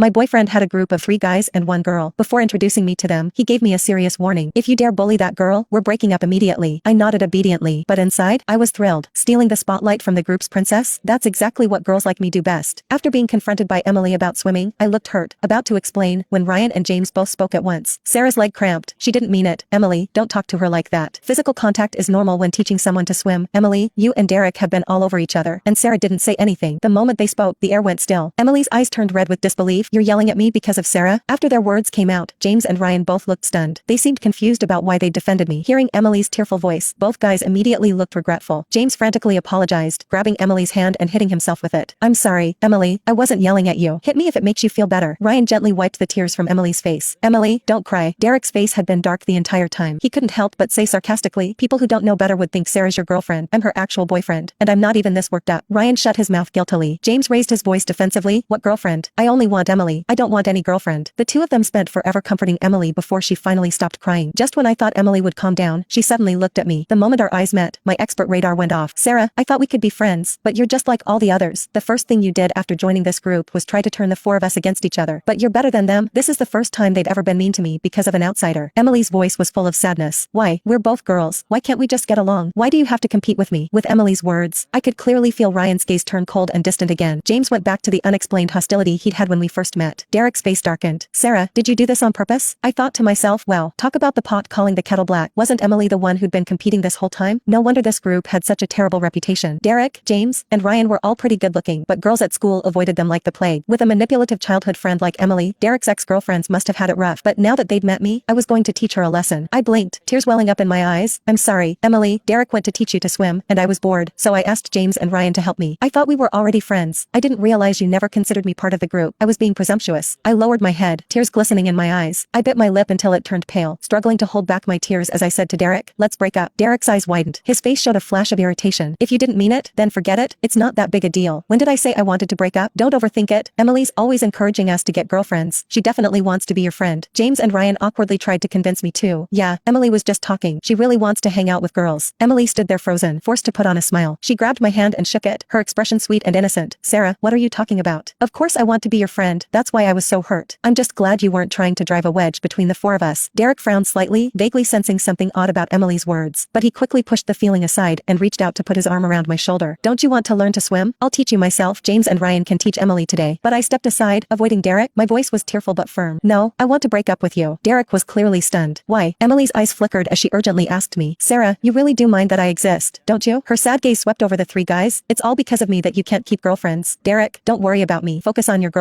My boyfriend had a group of 3 guys and 1 girl. Before introducing me to them, he gave me a serious warning. If you dare bully that girl, we're breaking up immediately. I nodded obediently, but inside, I was thrilled. Stealing the spotlight from the group's princess? That's exactly what girls like me do best. After being confronted by Emily about swimming, I looked hurt, about to explain, when Ryan and James both spoke at once. Sarah's leg cramped. She didn't mean it. Emily, don't talk to her like that. Physical contact is normal when teaching someone to swim. Emily, you and Derek have been all over each other. And Sarah didn't say anything. The moment they spoke, the air went still. Emily's eyes turned red with disbelief. You're yelling at me because of Sarah? After their words came out, James and Ryan both looked stunned. They seemed confused about why they defended me. Hearing Emily's tearful voice, both guys immediately looked regretful. James frantically apologized, grabbing Emily's hand and hitting himself with it. I'm sorry, Emily, I wasn't yelling at you. Hit me if it makes you feel better. Ryan gently wiped the tears from Emily's face. Emily, don't cry. Derek's face had been dark the entire time. He couldn't help but say sarcastically, people who don't know better would think Sarah's your girlfriend. I'm her actual boyfriend, and I'm not even this worked up. Ryan shut his mouth guiltily. James raised his voice defensively. What girlfriend? I only want Emily. I don't want any girlfriend. The two of them spent forever comforting Emily before she finally stopped crying. Just when I thought Emily would calm down, she suddenly looked at me. The moment our eyes met, my expert radar went off. Sarah, I thought we could be friends, but you're just like all the others. The first thing you did after joining this group was try to turn the 4 of us against each other. But you're better than them. This is the first time they'd ever been mean to me because of an outsider. Emily's voice was full of sadness. Why? We're both girls. Why can't we just get along? Why do you have to compete with me? With Emily's words, I could clearly feel Ryan's gaze turn cold and distant again. James went back to the unexplained hostility he'd had when we first met. Derek's face darkened. Sarah, did you do this on purpose? I thought to myself, well, talk about the pot calling the kettle black. Wasn't Emily the one who'd been competing this whole time? No wonder this group had such a terrible reputation. Derek, James, and Ryan were all pretty good looking, but girls at school avoided them like the plague. With a manipulative childhood friend like Emily, Derek's ex-girlfriends must have had it rough. But now that they'd met me, I was going to teach her a lesson. I blinked, tears welling up in my eyes. I'm sorry, Emily, Derek went to teach you to swim, and I was bored, so I asked James and Ryan to help me. I thought we were already friends. I didn't realize you never considered me part of the group. I was being presumptuous. I lowered my head, tears glistening in my eyes. I bit my lip until it turned pale, struggling to hold back my tears as I said to Derek, let's break up. Derek's eyes widened. His face showed a flash of irritation. If you didn't mean it, then forget it. It's not that big a deal. When did I say I wanted to break up? Don't overthink it. Emily's always encouraging us to get girlfriends. She definitely wants to be your friend. James and Ryan awkwardly tried to convince me too. Yeah, Emily was just talking. She really wants to hang out with girls. Emily stood there frozen, forced to put on a smile. She grabbed my hand and shook it, her expression sweet and innocent. Sarah, what are you talking about? Of course I want to be your friend. That's why I was so hurt. I'm just glad you weren't trying to drive a wedge between the 4 of us. Derek frowned slightly, vaguely sensing something odd about Emily's words, but he quickly pushed the feeling aside and reached out to put his arm around my shoulder. Don't you want to learn to swim? I'll teach you myself. James and Ryan can teach Emily today. But I stepped aside, avoiding Derek. My voice was tearful but firm. No, I want to break up with you. Derek was clearly stunned. Why? Emily's eyes flickered as she urgently asked me. Sarah, you really do mind that I exist, don't you? Her sad gaze swept over the 3 guys. It's all because of me that you can't keep girlfriends. Derek, don't worry about me. Focus on your girlfriend.